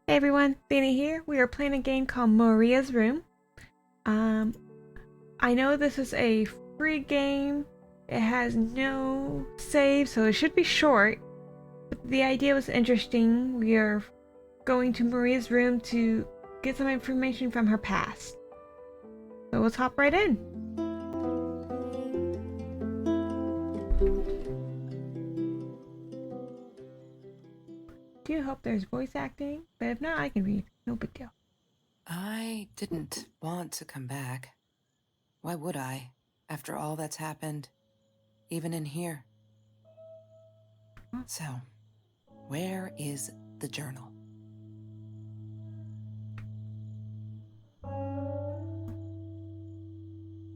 Hey everyone, Fanny here. We are playing a game called Maria's Room. Um, I know this is a free game. It has no save, so it should be short. But the idea was interesting. We are going to Maria's room to get some information from her past. So let's hop right in. Do hope there's voice acting, but if not, I can read. No big deal. I didn't want to come back. Why would I, after all that's happened, even in here? So, where is the journal?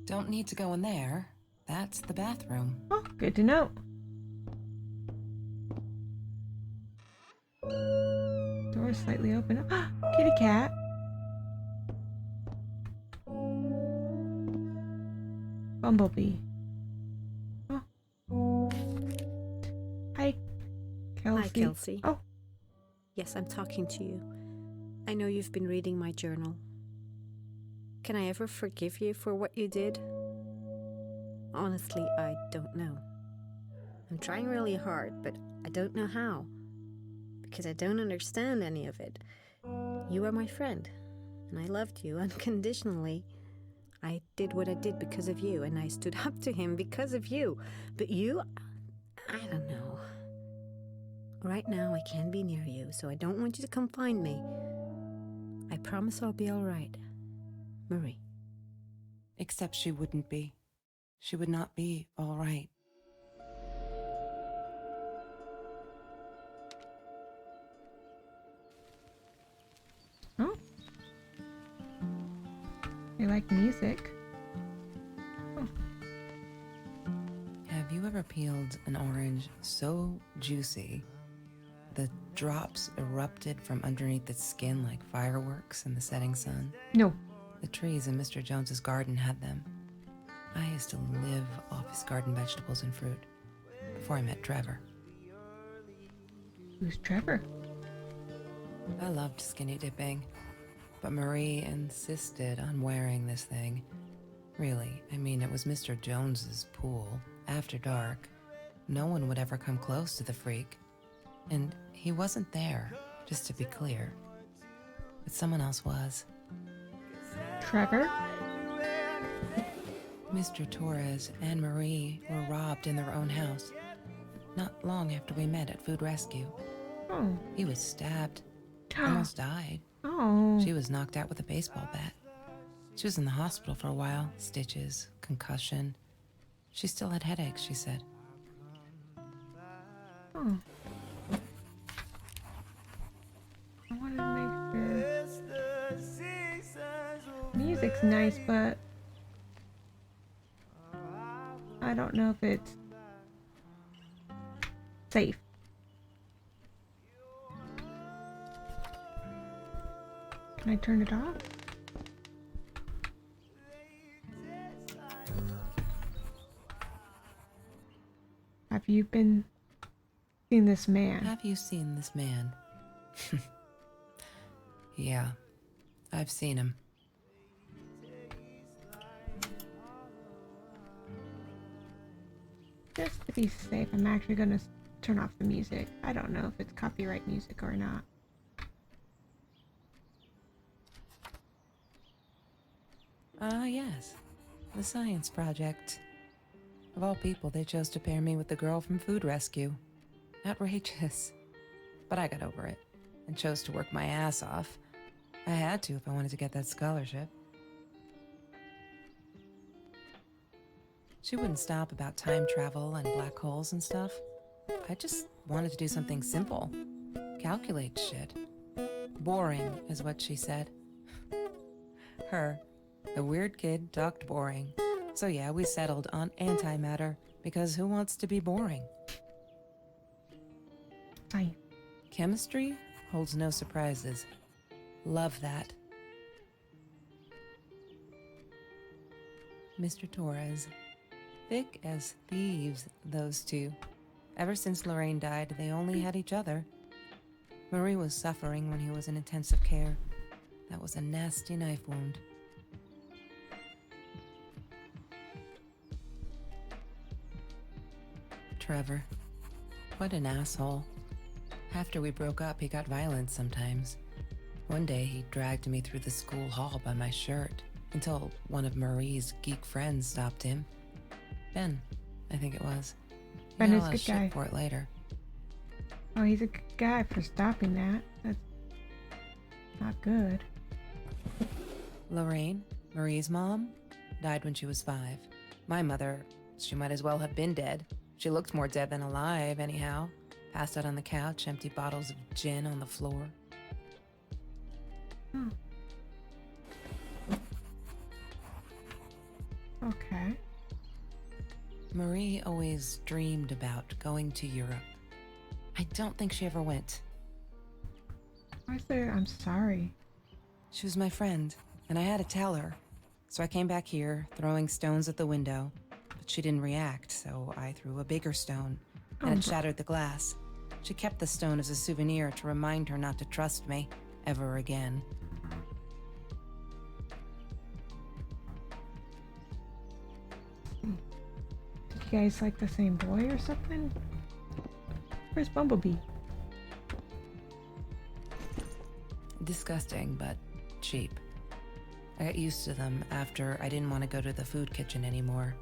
Don't need to go in there. That's the bathroom. Oh, good to know. Door slightly open. Kitty cat. Bumblebee. Oh, hi, Hi, Kelsey. Kelsey. Oh, Yes, I'm talking to you. I know you've been reading my journal. Can I ever forgive you for what you did? Honestly, I don't know. I'm trying really hard, but I don't know how. Because I don't understand any of it. You are my friend, and I loved you unconditionally. I did what I did because of you, and I stood up to him because of you. But you, I don't know. Right now, I can't be near you, so I don't want you to come find me. I promise I'll be all right. Marie. Except she wouldn't be. She would not be all right. oh. They like music. Oh, Have you ever peeled an orange so juicy the drops erupted from underneath its skin like fireworks in the setting sun? no. The trees in Mr. Jones's garden had them. I used to live off his garden vegetables and fruit before I met Trevor. Who's Trevor? I loved skinny dipping, but Marie insisted on wearing this thing. Really, I mean, it was Mr. Jones's pool, after dark. No one would ever come close to the freak. And he wasn't there, just to be clear. But someone else was. Trevor? Mr. Torres and Marie were robbed in their own house, not long after we met at Food Rescue. Oh. He was stabbed, almost died. Oh. She was knocked out with a baseball bat. She was in the hospital for a while, stitches, concussion. She still had headaches, she said. Oh. I wanted to make sure. Music's nice, but I don't know if it's safe. Can I turn it off? Have you been seeing this man? Have you seen this man? Yeah, I've seen him. Just to be safe, I'm actually gonna turn off the music. I don't know if it's copyright music or not. Yes. The science project. Of all people, they chose to pair me with the girl from Food Rescue. Outrageous. But I got over it and chose to work my ass off. I had to if I wanted to get that scholarship. She wouldn't stop about time travel and black holes and stuff. I just wanted to do something simple. Calculate shit. Boring is what she said. Her, the weird kid, talked boring. So yeah, we settled on antimatter, because who wants to be boring? Fine. Chemistry holds no surprises. Love that. Mr. Torres. Thick as thieves, those two. Ever since Lorraine died, they only had each other. Marie was suffering when he was in intensive care. That was a nasty knife wound. Trevor. What an asshole. After we broke up, he got violent sometimes. One day, he dragged me through the school hall by my shirt until one of Marie's geek friends stopped him. Ben, I think it was. He Ben got is a a lot good of guy. shit for it later. Oh, he's a good guy for stopping that. That's not good. Lorraine, Marie's mom, died when she was 5. My mother, she might as well have been dead. She looked more dead than alive, anyhow. Passed out on the couch, empty bottles of gin on the floor. Oh. Okay. Marie always dreamed about going to Europe. I don't think she ever went. Why is there? I'm sorry. She was my friend, and I had to tell her. So I came back here, throwing stones at the window, but she didn't react, so I threw a bigger stone, and it shattered the glass. She kept the stone as a souvenir to remind her not to trust me ever again. Did you guys like the same boy or something? Where's Bumblebee? Disgusting, but cheap. I got used to them after I didn't want to go to the food kitchen anymore.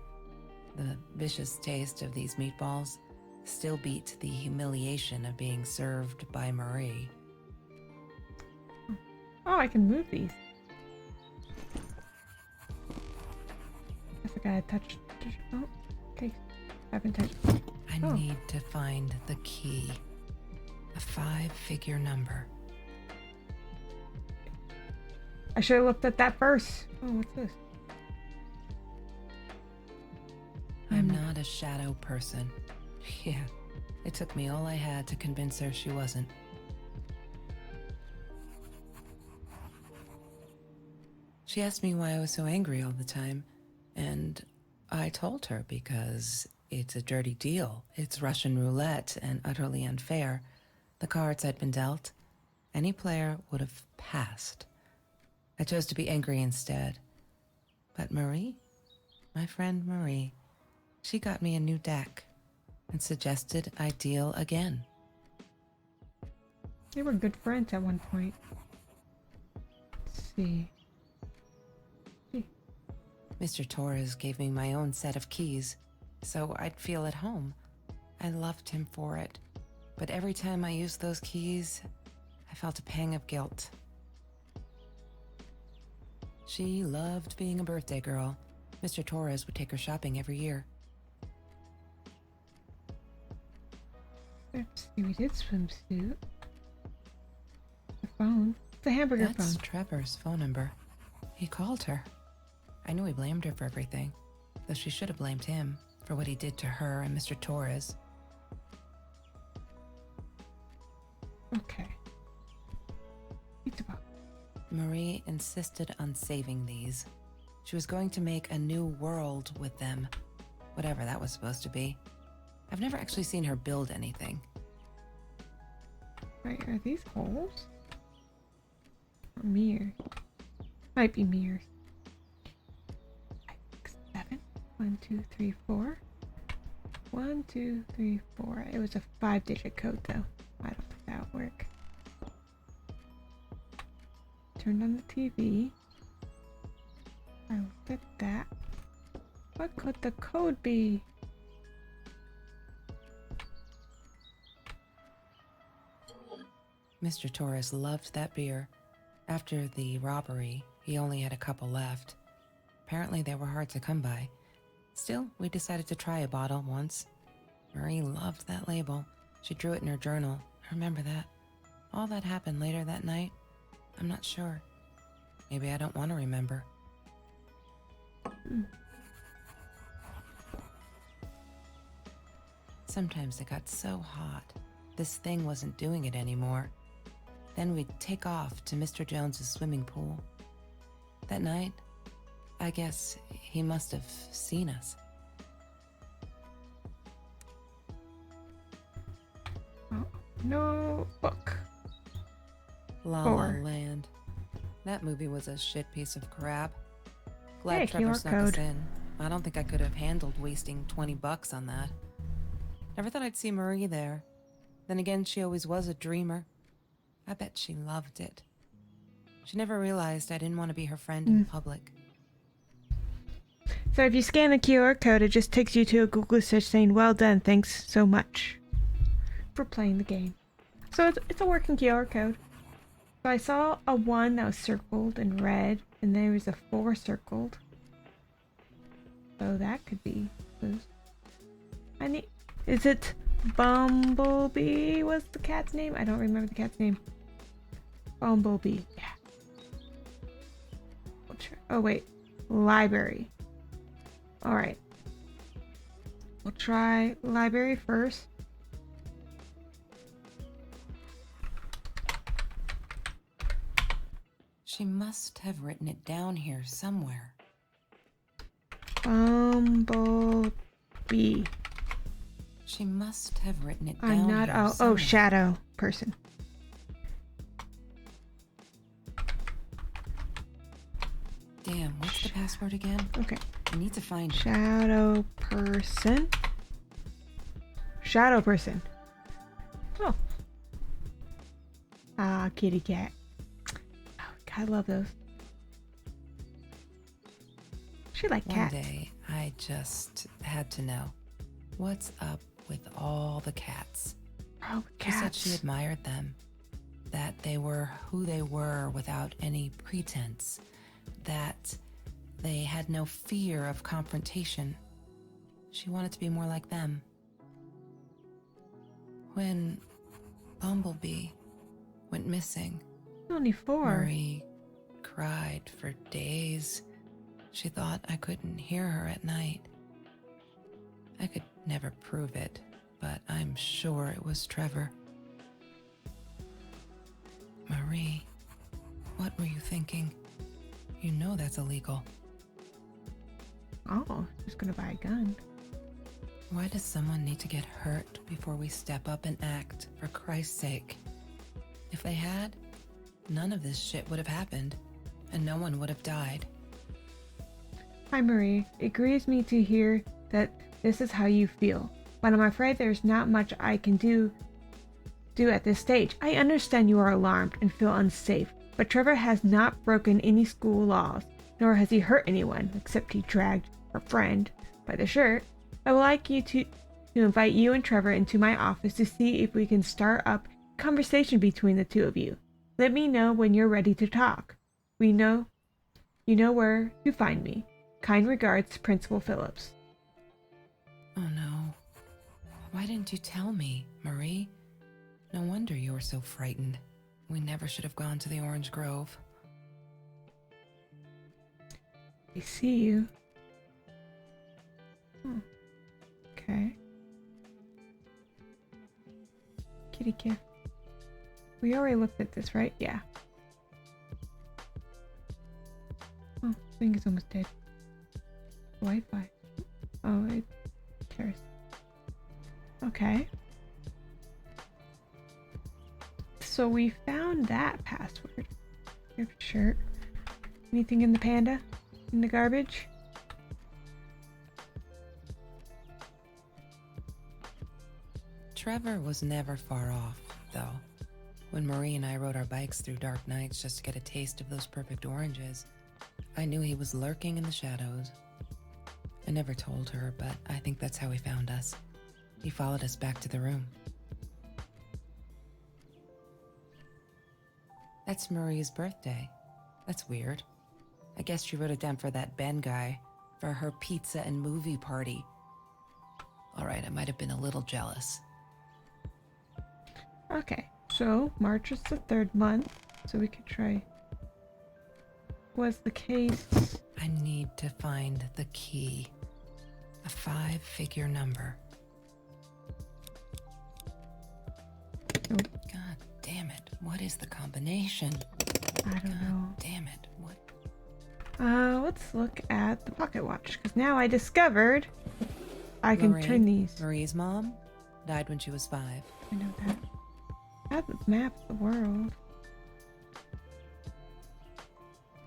The vicious taste of these meatballs still beat the humiliation of being served by Marie. Oh, I can move these. I forgot I touched. Oh, okay. Haven't touched. I Oh. need to find the key. A 5-figure number. I should have looked at that first. Oh, what's this? I'm not a shadow person. Yeah, it took me all I had to convince her she wasn't. She asked me why I was so angry all the time, and I told her because it's a dirty deal. It's Russian roulette and utterly unfair. The cards had been dealt. Any player would have passed. I chose to be angry instead. But Marie, my friend Marie, she got me a new deck and suggested I deal again. They were good friends at one point. Let's see. Mr. Torres gave me my own set of keys, so I'd feel at home. I loved him for it, but every time I used those keys, I felt a pang of guilt. She loved being a birthday girl. Mr. Torres would take her shopping every year. Let's see. We did swimsuit. The phone. The hamburger That's phone. Trevor's phone number. He called her. I knew he blamed her for everything, though she should have blamed him for what he did to her and Mr. Torres. Okay. Pizza box. Marie insisted on saving these. She was going to make a new world with them, whatever that was supposed to be. I've never actually seen her build anything. Wait, are these holes? Or mirrors? Might be mirrors. 5, 6, 7. 1, 2, 3, 4. 1, 2, 3, 4. It was a 5-digit code though. I don't think that would work. Turned on the TV. I looked at that. What could the code be? Mr. Torres loved that beer. After the robbery, he only had a couple left. Apparently they were hard to come by. Still, we decided to try a bottle once. Marie loved that label. She drew it in her journal. I remember that. All that happened later that night, I'm not sure. Maybe I don't want to remember. Sometimes it got so hot, this thing wasn't doing it anymore. Then we'd take off to Mr. Jones's swimming pool. That night, I guess he must have seen us. Oh, no book. La La 4. Land. That movie was a shit piece of crap. Glad Hey, Trevor QR snuck us code. in. I don't think I could have handled wasting $20 on that. Never thought I'd see Marie there. Then again, she always was a dreamer. I bet she loved it. She never realized I didn't want to be her friend in public. So if you scan the QR code, it just takes you to a Google search saying, "Well done, thanks so much for playing the game." So it's a working QR code. So I saw a 1 that was circled in red, and there was a 4 circled. So that could be. Is it Bumblebee? What's the cat's name? I don't remember the cat's name. Bumblebee. Yeah. Oh wait, library. All right. We'll try library first. She must have written it down here somewhere. Bumblebee. She must have written it down I'm not. here Oh, somewhere. shadow person. Damn, what's the password again? Okay. I need to find it. Shadow person. Shadow person. Oh. Ah, kitty cat. Oh, God, I love those. She like One cats. day, I just had to know. What's up with all the cats? Oh, She said cats. she admired them. That they were who they were without any pretense. That they had no fear of confrontation. She wanted to be more like them. When Bumblebee went missing, Only 4. Marie cried for days. She thought I couldn't hear her at night. I could never prove it, but I'm sure it was Trevor. Marie, what were you thinking? You know that's illegal. Oh, she's gonna buy a gun. Why does someone need to get hurt before we step up and act, for Christ's sake? If they had, none of this shit would have happened, and no one would have died. Hi, Marie. It grieves me to hear that this is how you feel, but I'm afraid there's not much I can do at this stage. I understand you are alarmed and feel unsafe, but Trevor has not broken any school laws, nor has he hurt anyone, except he dragged her friend by the shirt. I would like you to invite you and Trevor into my office to see if we can start up a conversation between the two of you. Let me know when you're ready to talk. You know where to find me. Kind regards, Principal Phillips. Oh no. Why didn't you tell me, Marie? No wonder you were so frightened. We never should have gone to the Orange Grove. I see you. Okay. Kitty cat. We already looked at this, right? Yeah. Oh, thing is almost dead. Wi-Fi. Oh, it cares. Okay. So we found that password. Gift shirt. Anything in the panda? In the garbage? Trevor was never far off, though. When Marie and I rode our bikes through dark nights just to get a taste of those perfect oranges, I knew he was lurking in the shadows. I never told her, but I think that's how he found us. He followed us back to the room. That's Marie's birthday. That's weird. I guess she wrote it down for that Ben guy, for her pizza and movie party. All right, I might have been a little jealous. Okay, so March is the 3rd month, so we could try. Was the case? I need to find the key. A 5-figure number. Oh, God damn it. What is the combination? I don't know. Damn it. What? Let's look at the pocket watch, because now I discovered I can Lorraine, turn these. Marie's mom died when she was 5. I know that. I have the map of the world.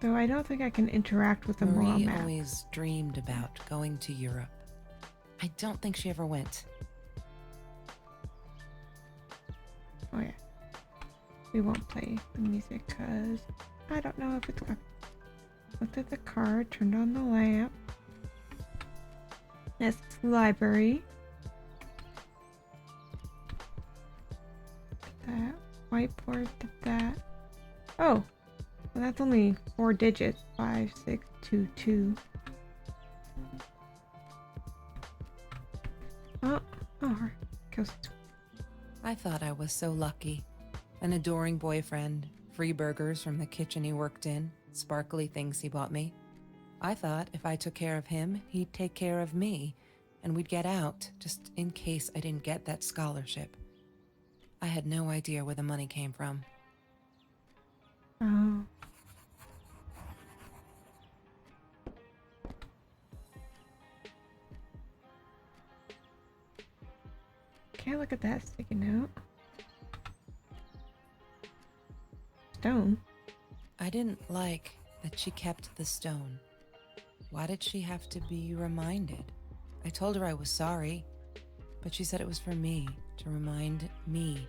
Though I don't think I can interact with the Mora Marie map. always dreamed about going to Europe. I don't think she ever went. Oh yeah. We won't play the music because I don't know if it's gonna. Looked at the card, turned on the lamp. That's the library. That whiteboard did that. Oh, well that's only 4 digits. 5, 6, 2, 2. Oh, Kelsey. I thought I was so lucky. An adoring boyfriend, free burgers from the kitchen he worked in, sparkly things he bought me. I thought if I took care of him, he'd take care of me, and we'd get out, just in case I didn't get that scholarship. I had no idea where the money came from. Oh. Can't look at that sticky note. Stone. I didn't like that she kept the stone. Why did she have to be reminded? I told her I was sorry, but she said it was for me, to remind me.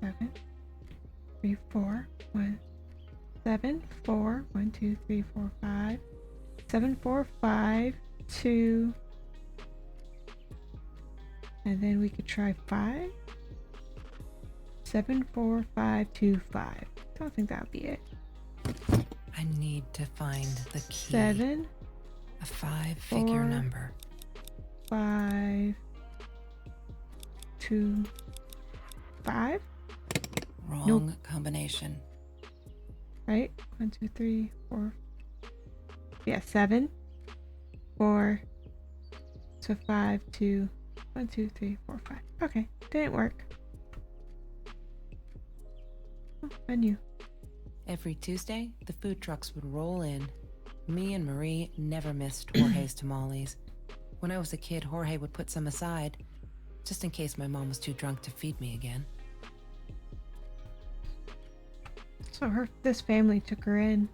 7, 3, 4, 1, 7, 4, 1, 2, 3, 4, 5, 7, 4, 5, 2, and then we could try 5, 7, 4, 5, 2, 5. Don't think that would be it. I need to find the key. 7, A 5-figure 4, number. 5, 2, 5. Wrong combination. Right? 1, 2, 3, 4. Yeah, 7, 4, so 5, 2, 1, 2, 3, 4, 5. Okay, didn't work. Oh, menu. Every Tuesday, the food trucks would roll in. Me and Marie never missed Jorge's tamales. When I was a kid, Jorge would put some aside, just in case my mom was too drunk to feed me again. So this family took her in,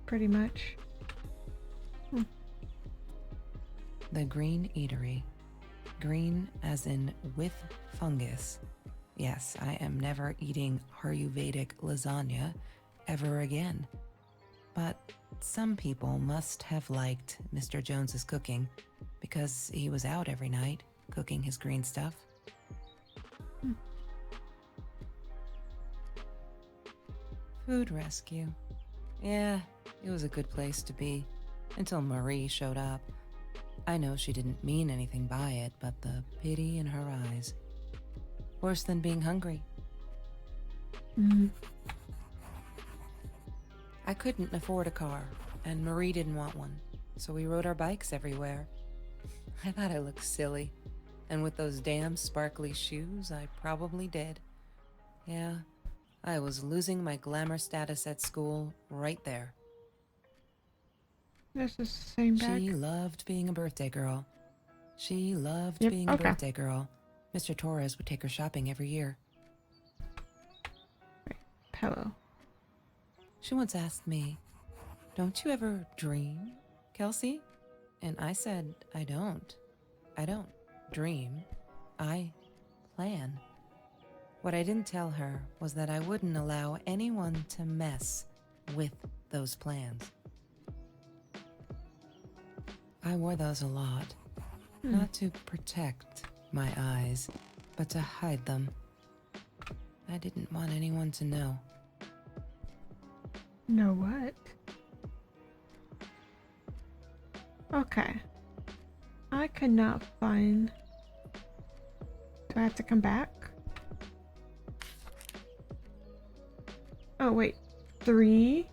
pretty much. The Green Eatery. Green as in with fungus. Yes, I am never eating Ayurvedic lasagna ever again. But some people must have liked Mr. Jones's cooking because he was out every night cooking his green stuff. Food rescue. Yeah, it was a good place to be until Marie showed up. I know she didn't mean anything by it, but the pity in her eyes. Worse than being hungry. I couldn't afford a car, and Marie didn't want one, so we rode our bikes everywhere. I thought I looked silly, and with those damn sparkly shoes, I probably did. Yeah, I was losing my glamour status at school right there. This is the same bag. She loved being a birthday girl. She loved Yep, being okay. a birthday girl. Mr. Torres would take her shopping every year. Pillow. She once asked me, "Don't you ever dream, Kelsey?" And I said, I don't. I don't dream. I plan. What I didn't tell her was that I wouldn't allow anyone to mess with those plans. I wore those a lot, not to protect my eyes, but to hide them. I didn't want anyone to know. Know what? Okay. I could not find. Do I have to come back? Oh, wait. 3?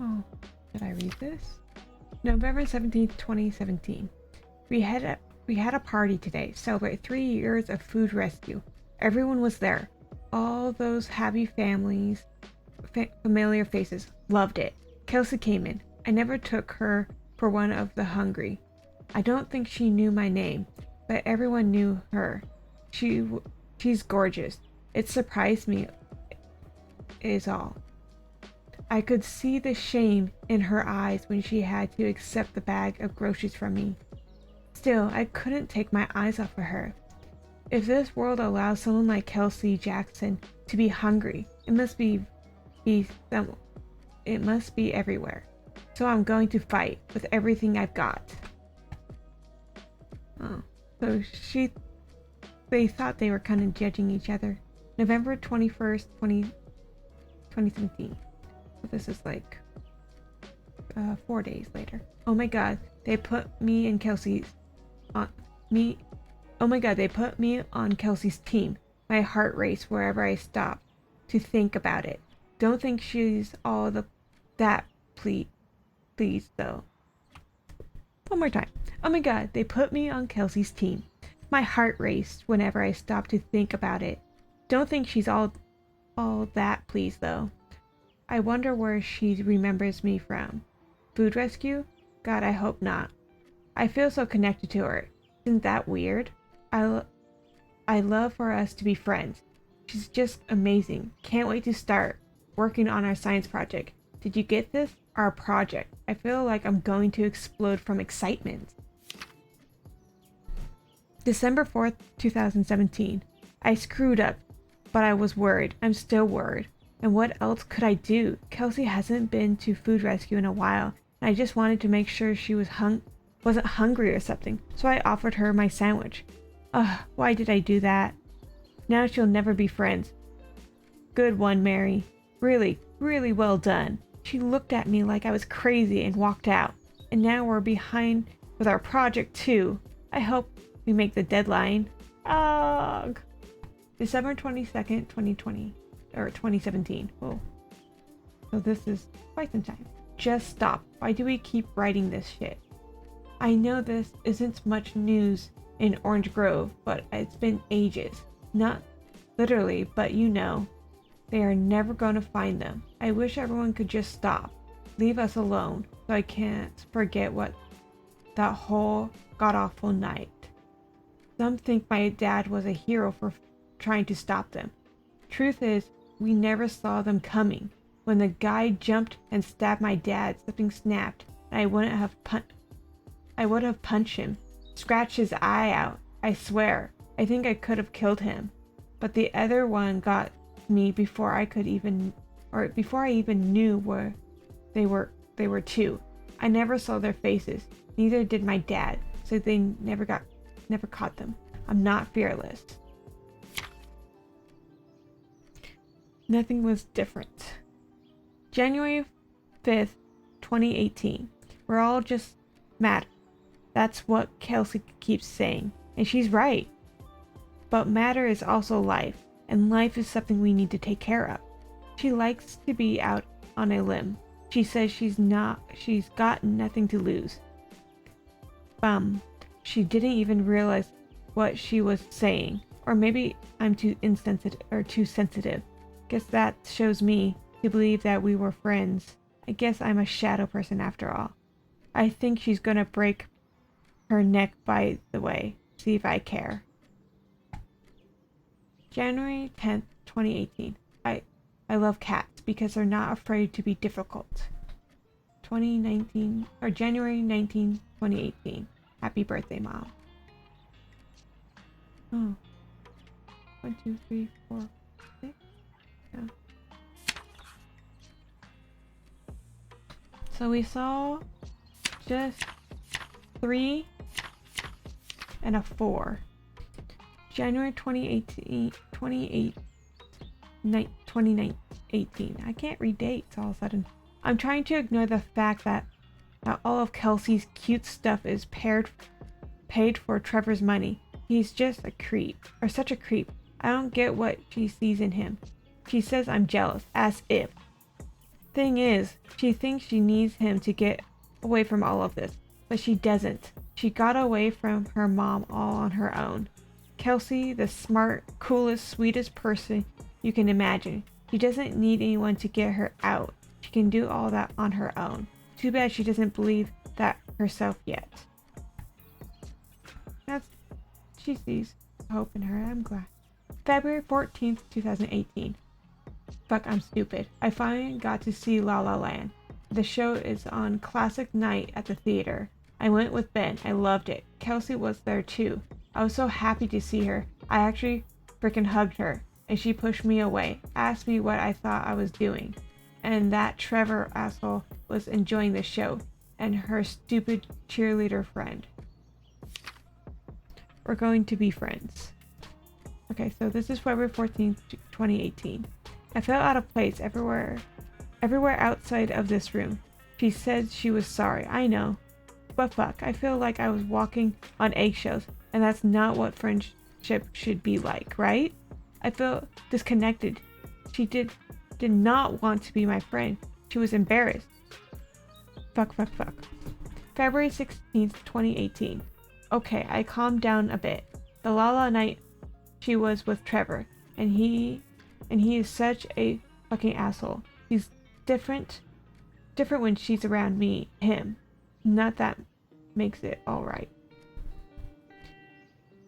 Oh, did I read this? November 17th, 2017. We had a party today. Celebrate 3 years of food rescue. Everyone was there. All those happy families, familiar faces. Loved it. Kelsey came in. I never took her for one of the hungry. I don't think she knew my name, but everyone knew her. She's gorgeous. It surprised me, is all. I could see the shame in her eyes when she had to accept the bag of groceries from me. Still, I couldn't take my eyes off of her. If this world allows someone like Kelsey Jackson to be hungry, it must be everywhere. So I'm going to fight with everything I've got. Oh, so they thought they were kind of judging each other. November 21st, 2017. So this is like 4 days later. Oh my god, they put me and Kelsey's on me. Oh my god, they put me on Kelsey's team. My heart raced wherever I stopped to think about it. Don't think she's all that please though. One more time. Oh my god, they put me on Kelsey's team. My heart raced whenever I stopped to think about it. Don't think she's all that pleased though. I wonder where she remembers me from. Food rescue? God, I hope not. I feel so connected to her. Isn't that weird? I love for us to be friends. She's just amazing. Can't wait to start working on our science project. Did you get this? Our project. I feel like I'm going to explode from excitement. December 4th, 2017. I screwed up, but I was worried. I'm still worried. And what else could I do? Kelsey hasn't been to food rescue in a while, and I just wanted to make sure she wasn't hungry or something, so I offered her my sandwich. Ugh, why did I do that? Now she'll never be friends. Good one, Mary. Really, really well done. She looked at me like I was crazy and walked out. And now we're behind with our project too. I hope we make the deadline. Ugh. December 22nd, 2017. Oh. So this is quite some time. Just stop. Why do we keep writing this shit? I know this isn't much news in Orange Grove, but it's been ages. Not literally, but you know. They are never going to find them. I wish everyone could just stop. Leave us alone, so I can't forget what that whole god-awful night. Some think my dad was a hero for trying to stop them. Truth is, we never saw them coming. When the guy jumped and stabbed my dad, something snapped, and I would have punched him, scratched his eye out. I swear, I think I could have killed him. But the other one got me before I even knew where they were too. I never saw their faces. Neither did my dad, so they never caught them. I'm not fearless. Nothing was different. January 5th, 2018. We're all just mad. That's what Kelsey keeps saying, and she's right. But matter is also life, and life is something we need to take care of. She likes to be out on a limb. She says she's got nothing to lose. She didn't even realize what she was saying. Or maybe I'm too insensitive or too sensitive. Guess that shows me to believe that we were friends. I guess I'm a shadow person after all. I think she's gonna break her neck, by the way. See if I care. January 10th, 2018. I love cats because they're not afraid to be difficult. 2019 or January 19, 2018. Happy birthday, Mom. Oh. 1, 2, 3, 4, 6. Yeah. So we saw just 3 and a 4. January 2018. I can't read dates all of a sudden. I'm trying to ignore the fact that all of Kelsey's cute stuff is paid for Trevor's money. He's just a creep, or such a creep. I don't get what she sees in him. She says I'm jealous, as if. Thing is, she thinks she needs him to get away from all of this, but she doesn't. She got away from her mom all on her own. Kelsey, the smart, coolest, sweetest person you can imagine. She doesn't need anyone to get her out. She can do all that on her own. Too bad she doesn't believe that herself yet. She sees hope in her. I'm glad. February 14th, 2018. Fuck, I'm stupid. I finally got to see La La Land. The show is on classic night at the theater. I went with Ben. I loved it. Kelsey was there too. I was so happy to see her. I actually freaking hugged her, and she pushed me away, asked me what I thought I was doing, and that Trevor asshole was enjoying the show, and her stupid cheerleader friend. We're going to be friends. Okay, so this is February 14th, 2018. I felt out of place everywhere outside of this room. She said she was sorry. I know. But fuck, I feel like I was walking on eggshells, and that's not what friendship should be like, right? I felt disconnected. She did not want to be my friend. She was embarrassed. Fuck. February 16th, 2018. Okay, I calmed down a bit. The Lala night she was with Trevor, and he is such a fucking asshole. He's different when she's around him. Not that makes it alright.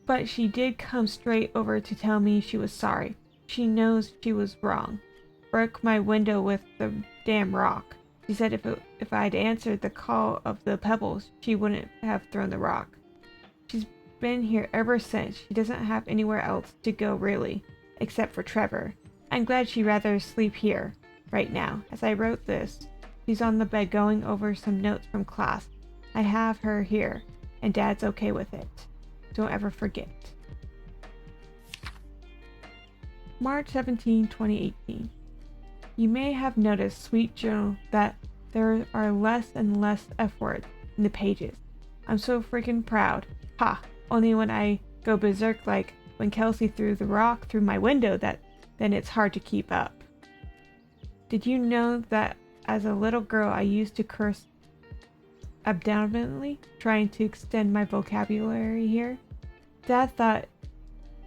But she did come straight over to tell me she was sorry. She knows she was wrong. Broke my window with the damn rock. She said if I'd answered the call of the pebbles, she wouldn't have thrown the rock. She's been here ever since. She doesn't have anywhere else to go really, except for Trevor. I'm glad she'd rather sleep here right now. As I wrote this, she's on the bed going over some notes from class. I have her here, and Dad's okay with it. Don't ever forget. March 17, 2018. You may have noticed, Sweet Journal, that there are less and less F words in the pages. I'm so freaking proud. Ha! Only when I go berserk like when Kelsey threw the rock through my window then it's hard to keep up. Did you know that as a little girl I used to curse abdominally, trying to extend my vocabulary here? Dad thought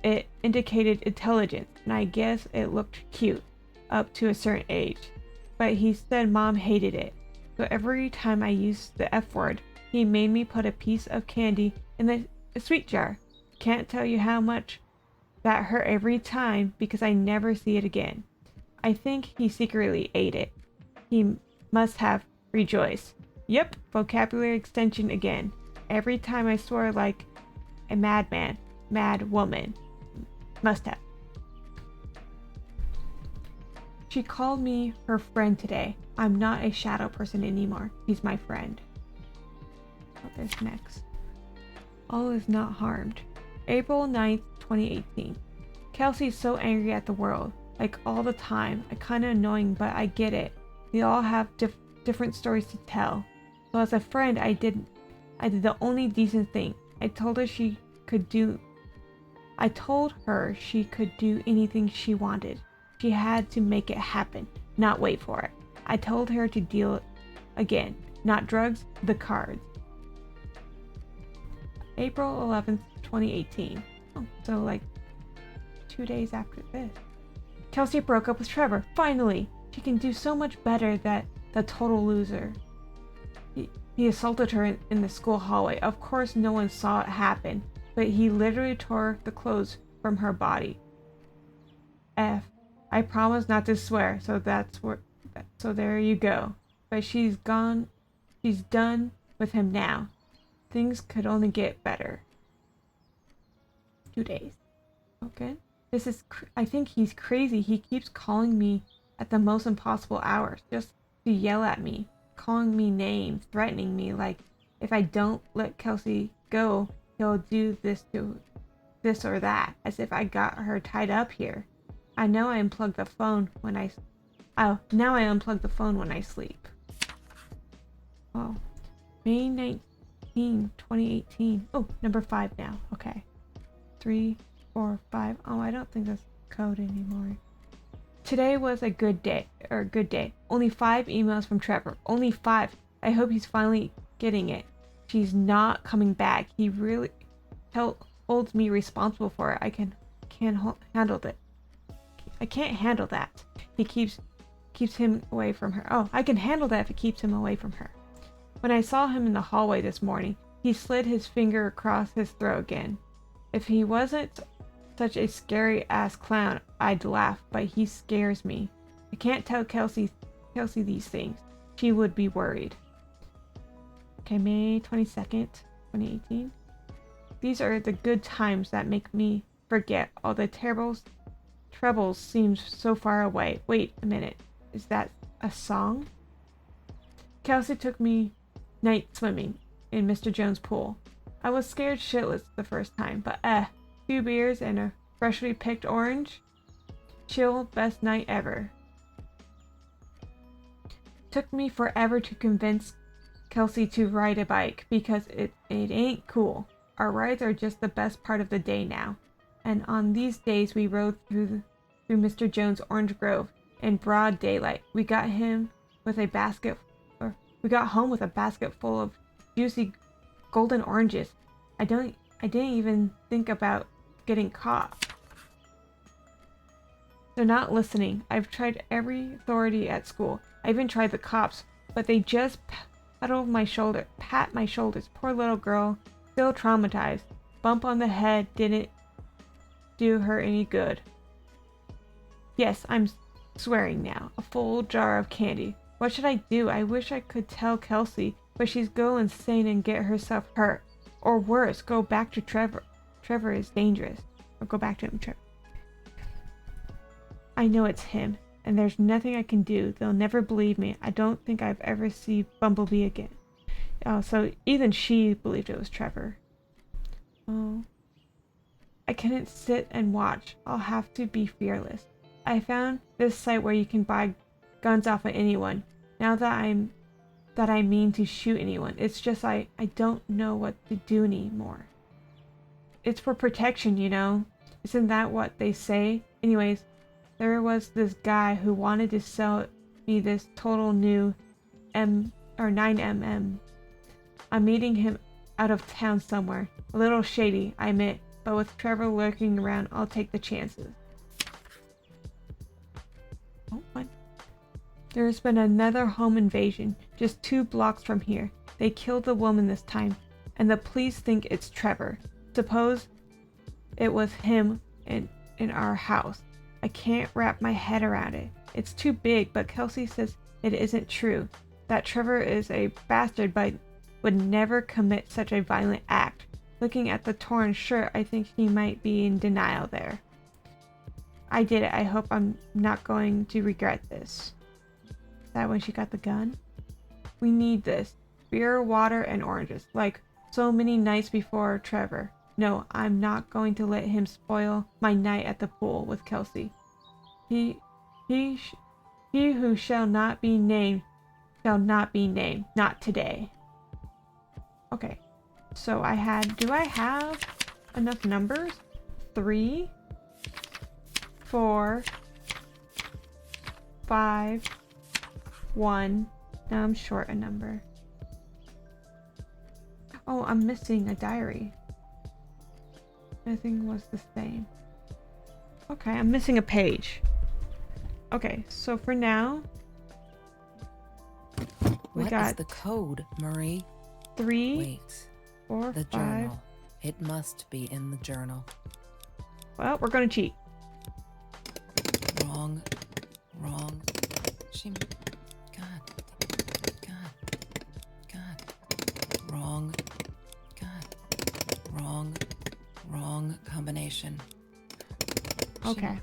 it indicated intelligence, and I guess it looked cute up to a certain age. But he said Mom hated it, so every time I used the F word, he made me put a piece of candy in the sweet jar. Can't tell you how much that hurt every time because I never see it again. I think he secretly ate it. He must have rejoiced. Yep, vocabulary extension again. Every time I swore like a madman, mad woman. Must have. She called me her friend today. I'm not a shadow person anymore. He's my friend. Oh, there's next. All is not harmed. April 9th, 2018. Kelsey's so angry at the world. Like all the time. Kinda annoying, but I get it. We all have different stories to tell. So as a friend, I did the only decent thing. I told her she could do anything she wanted. She had to make it happen, not wait for it. I told her to deal again, not drugs, the cards. April 11th, 2018. Oh, so like 2 days after this. Kelsey broke up with Trevor. Finally! She can do so much better than the total loser. He assaulted her in the school hallway. Of course no one saw it happen, but he literally tore the clothes from her body. F. I promise not to swear, so there you go. But she's done with him now. Things could only get better. 2 days. Okay. I think he's crazy. He keeps calling me at the most impossible hours just to yell at me, calling me names, threatening me like if I don't let Kelsey go, he'll do this or that, as if I got her tied up here. Now I unplug the phone when I sleep. Oh, May 19, 2018. Oh, number 5 now. Okay. 3, 4, 5. Oh, I don't think that's code anymore. Today was a good day. Only 5 emails from Trevor. Only 5. I hope he's finally getting it. She's not coming back. He really holds me responsible for it. I can't handle it. I can't handle that. He keeps him away from her. Oh, I can handle that if it keeps him away from her. When I saw him in the hallway this morning, he slid his finger across his throat again. If he wasn't such a scary ass clown, I'd laugh, but he scares me. I can't tell Kelsey these things. She would be worried. Okay, May 22nd, 2018. These are the good times that make me forget all the troubles seems so far away. Wait a minute. Is that a song? Kelsey took me night swimming in Mr. Jones' pool. I was scared shitless the first time, but 2 beers and a freshly picked orange. Chill, best night ever. Took me forever to convince Kelsey to ride a bike because it ain't cool. Our rides are just the best part of the day now. And on these days we rode through Mr. Jones' orange grove in broad daylight. We got home with a basket full of juicy golden oranges. I didn't even think about getting caught. They're not listening. I've tried every authority at school. I even tried the cops, but they just pat my shoulders. Poor little girl, still traumatized. Bump on the head didn't do her any good. Yes, I'm swearing now. A full jar of candy. What should I do? I wish I could tell Kelsey, but she'd go insane and get herself hurt. Or worse, go back to Trevor. Trevor is dangerous. Or go back to him, Trevor. I know it's him, and there's nothing I can do. They'll never believe me. I don't think I've ever seen Bumblebee again. Oh, so even she believed it was Trevor. Oh. I couldn't sit and watch. I'll have to be fearless. I found this site where you can buy guns off of anyone. Now that I mean to shoot anyone. It's just I don't know what to do anymore. It's for protection, you know. Isn't that what they say? Anyways, there was this guy who wanted to sell me this total new 9mm. I'm meeting him out of town somewhere. A little shady, I admit, but with Trevor lurking around, I'll take the chances. Oh, what? There's been another home invasion, just 2 blocks from here. They killed the woman this time, and the police think it's Trevor. Suppose it was him in our house. I can't wrap my head around it. It's too big, but Kelsey says it isn't true. That Trevor is a bastard, but would never commit such a violent act. Looking at the torn shirt, I think he might be in denial there. I did it. I hope I'm not going to regret this. Is that when she got the gun? We need this. Beer, water, and oranges. Like so many nights before Trevor. No, I'm not going to let him spoil my night at the pool with Kelsey. He who shall not be named shall not be named. Not today. Okay. So do I have enough numbers? 3, 4, 5, 1. Now I'm short a number. Oh, I'm missing a diary. Everything was the same. Okay, I'm missing a page. Okay, so for now, What is the code, Marie? 3, Wait. 4, The 5. journal. It must be in the journal. Well, we're gonna cheat. Wrong. Wrong combination. Okay.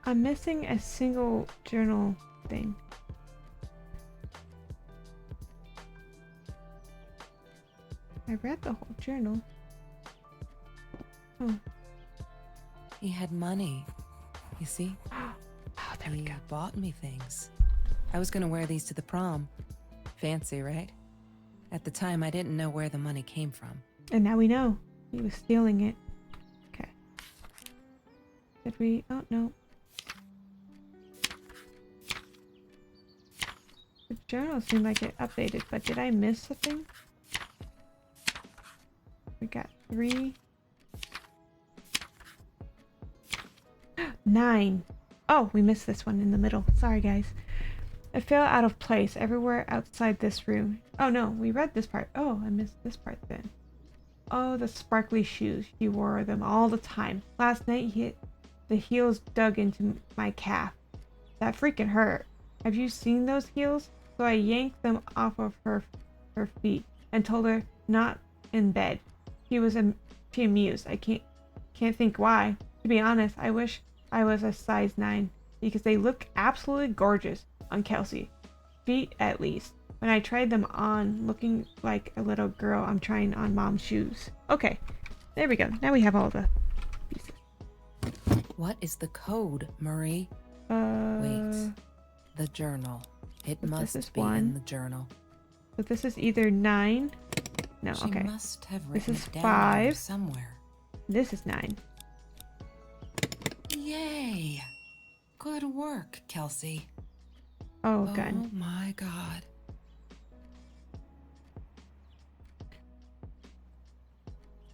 I'm missing a single journal thing. I read the whole journal. Oh. He had money. You see? Oh, there we He go. bought me things. I was gonna wear these to the prom. Fancy, right? At the time, I didn't know where the money came from. And now we know. He was stealing it. Okay. Did we? Oh, no. The journal seemed like it updated, but did I miss something? We got 3. 9. Oh, we missed this one in the middle. Sorry, guys. It felt out of place everywhere outside this room. Oh, no, we read this part. Oh, I missed this part then. Oh, the sparkly shoes. She wore them all the time. Last night, the heels dug into my calf. That freaking hurt. Have you seen those heels? So I yanked them off of her feet and told her not in bed. She amused. I can't think why. To be honest, I wish I was a size 9 because they look absolutely gorgeous on Kelsey. Feet at least. When I tried them on, looking like a little girl, I'm trying on mom's shoes. Okay, there we go. Now we have all the pieces. What is the code, Marie? Wait. The journal. It But this is must be one. in the journal. So this is either 9. No, She okay. must have This written is it down 5. here somewhere. This is 9. Yay! Good work, Kelsey. Oh, good. Oh my god.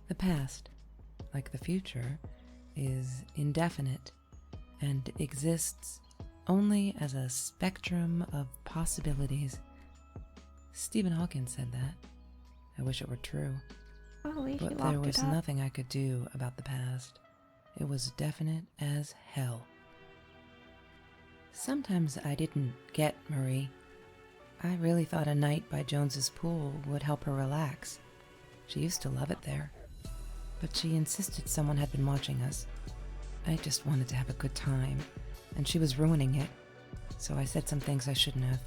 The past, like the future, is indefinite and exists only as a spectrum of possibilities. Stephen Hawking said that. I wish it were true. Oh, he But locked there was it up. nothing I could do about the past. It was definite as hell. Sometimes I didn't get Marie. I really thought a night by Jones's pool would help her relax. She used to love it there. But she insisted someone had been watching us. I just wanted to have a good time, and she was ruining it. So I said some things I shouldn't have.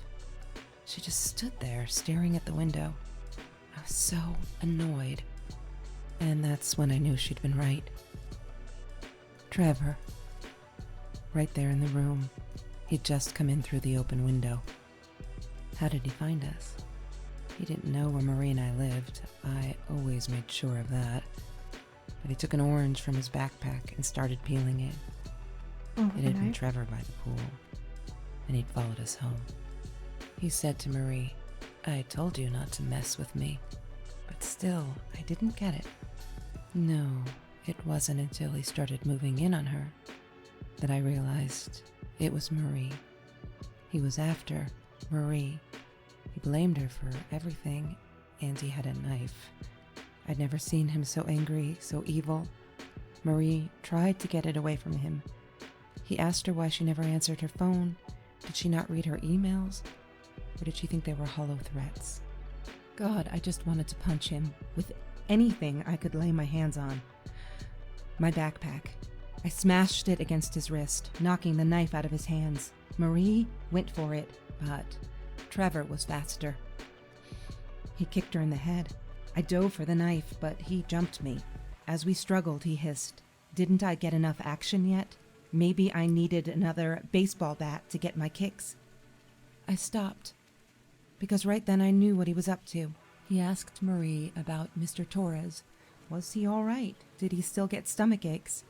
She just stood there, staring at the window. I was so annoyed. And that's when I knew she'd been right. Trevor. Right there in the room. He'd just come in through the open window. How did he find us? He didn't know where Marie and I lived. I always made sure of that. But he took an orange from his backpack and started peeling it. Oh, It had been knife. Trevor by the pool, and he'd followed us home. He said to Marie, "I told you not to mess with me." But still, I didn't get it. No, it wasn't until he started moving in on her that I realized it was Marie. He was after Marie. He blamed her for everything, and he had a knife. I'd never seen him so angry, so evil. Marie tried to get it away from him. He asked her why she never answered her phone. Did she not read her emails? Or did she think they were hollow threats? God, I just wanted to punch him with anything I could lay my hands on. My backpack. I smashed it against his wrist, knocking the knife out of his hands. Marie went for it, but Trevor was faster. He kicked her in the head. I dove for the knife, but he jumped me. As we struggled, he hissed, "Didn't I get enough action yet? Maybe I needed another baseball bat to get my kicks." I stopped, because right then I knew what he was up to. He asked Marie about Mr. Torres. Was he all right? Did he still get stomach aches?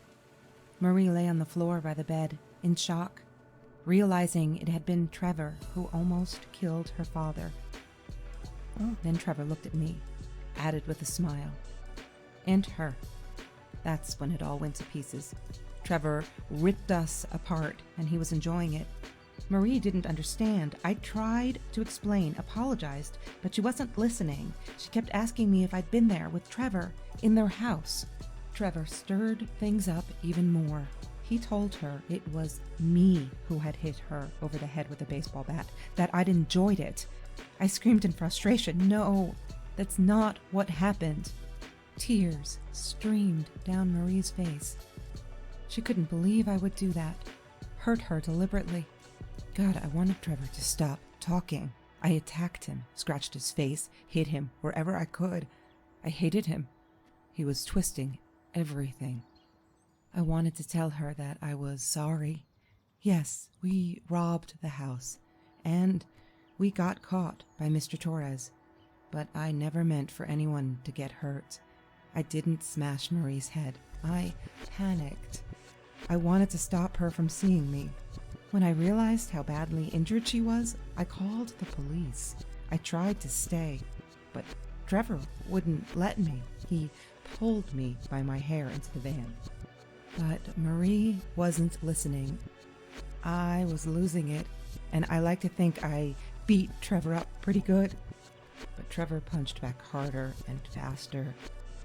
Marie lay on the floor by the bed, in shock, realizing it had been Trevor who almost killed her father. Oh, then Trevor looked at me, added with a smile. And her. That's when it all went to pieces. Trevor ripped us apart, and he was enjoying it. Marie didn't understand. I tried to explain, apologized, but she wasn't listening. She kept asking me if I'd been there with Trevor in their house. Trevor stirred things up even more. He told her it was me who had hit her over the head with a baseball bat, that I'd enjoyed it. I screamed in frustration, "No, that's not what happened." Tears streamed down Marie's face. She couldn't believe I would do that, hurt her deliberately. God, I wanted Trevor to stop talking. I attacked him, scratched his face, hit him wherever I could. I hated him. He was twisting everything. I wanted to tell her that I was sorry. Yes, we robbed the house, and we got caught by Mr. Torres, but I never meant for anyone to get hurt. I didn't smash Marie's head. I panicked. I wanted to stop her from seeing me. When I realized how badly injured she was, I called the police. I tried to stay, but Trevor wouldn't let me. He pulled me by my hair into the van. But Marie wasn't listening. I was losing it, and I like to think I beat Trevor up pretty good. But Trevor punched back harder and faster.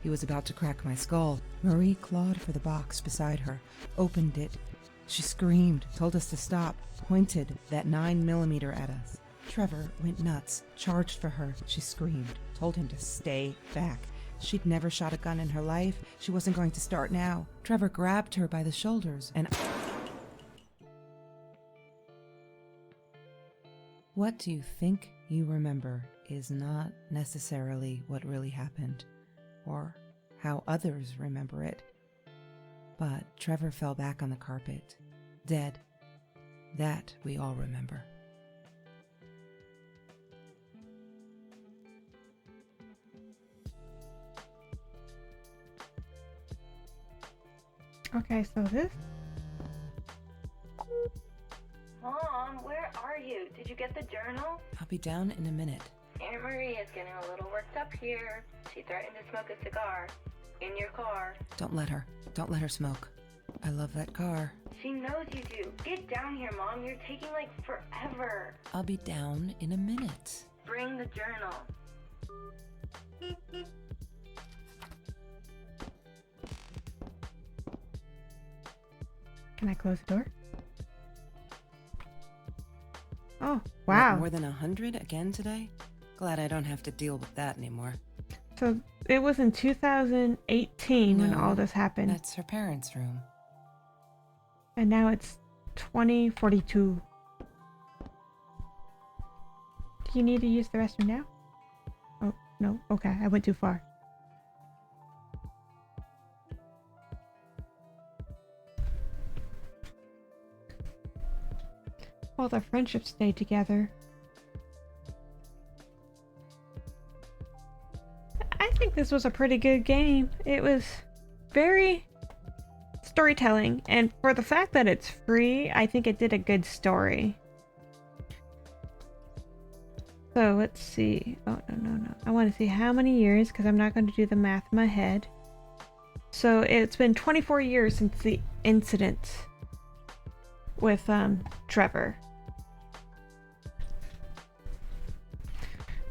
He was about to crack my skull. Marie clawed for the box beside her, opened it. She screamed, told us to stop, pointed that 9mm at us. Trevor went nuts, charged for her. She screamed, told him to stay back. She'd never shot a gun in her life. She wasn't going to start now. Trevor grabbed her by the shoulders and... What do you think you remember is not necessarily what really happened, or how others remember it. But Trevor fell back on the carpet, dead. That we all remember. Okay, so this. Mom, where are you? Did you get the journal? I'll be down in a minute. Aunt Marie is getting a little worked up here. She threatened to smoke a cigar. In your car. Don't let her. Don't let her smoke. I love that car. She knows you do. Get down here, Mom. You're taking like forever. I'll be down in a minute. Bring the journal. Can I close the door? Oh, wow. What, more than 100 again today? Glad I don't have to deal with that anymore. So it was in 2018 when No, all this happened. That's her parents' room. And now it's 2042. Do you need to use the restroom now? Oh, no. Okay, I went too far. Well, their friendship stayed together. I think this was a pretty good game. It was very storytelling, and for the fact that it's free, I think it did a good story. So let's see. Oh, no. I want to see how many years, because I'm not going to do the math in my head. So it's been 24 years since the incident with Trevor.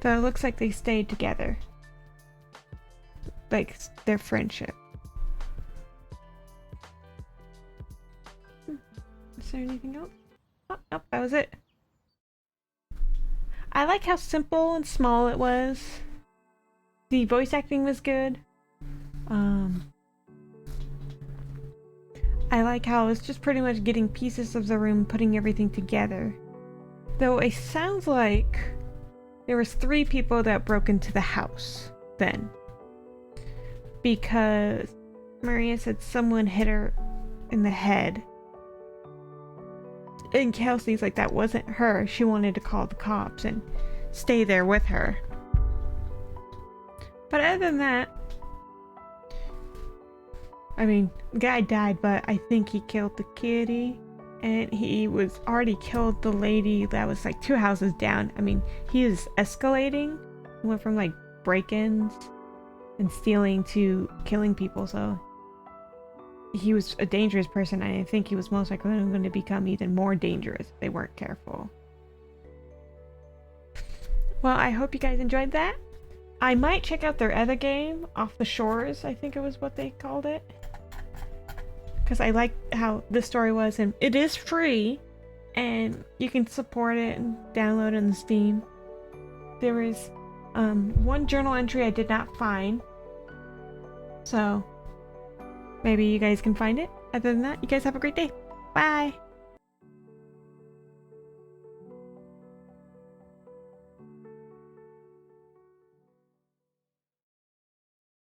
So it looks like they stayed together. Like their friendship. Is there anything else? Oh, nope, that was it. I like how simple and small it was. The voice acting was good. I like how it's just pretty much getting pieces of the room, putting everything together. Though it sounds like there was 3 people that broke into the house then. Because Maria said someone hit her in the head. And Kelsey's like, that wasn't her. She wanted to call the cops and stay there with her. But other than that, I mean, the guy died, but I think he killed the kitty. And he was already killed the lady that was like 2 houses down. I mean, he is escalating. He went from like break-ins and stealing to killing people, so he was a dangerous person, and I think he was most likely going to become even more dangerous if they weren't careful. Well, I hope you guys enjoyed that. I might check out their other game, Off the Shores, I think it was what they called it. Because I like how this story was, and it is free, and you can support it and download it on Steam. There was one journal entry I did not find, so maybe you guys can find it. Other than that, you guys have a great day. Bye!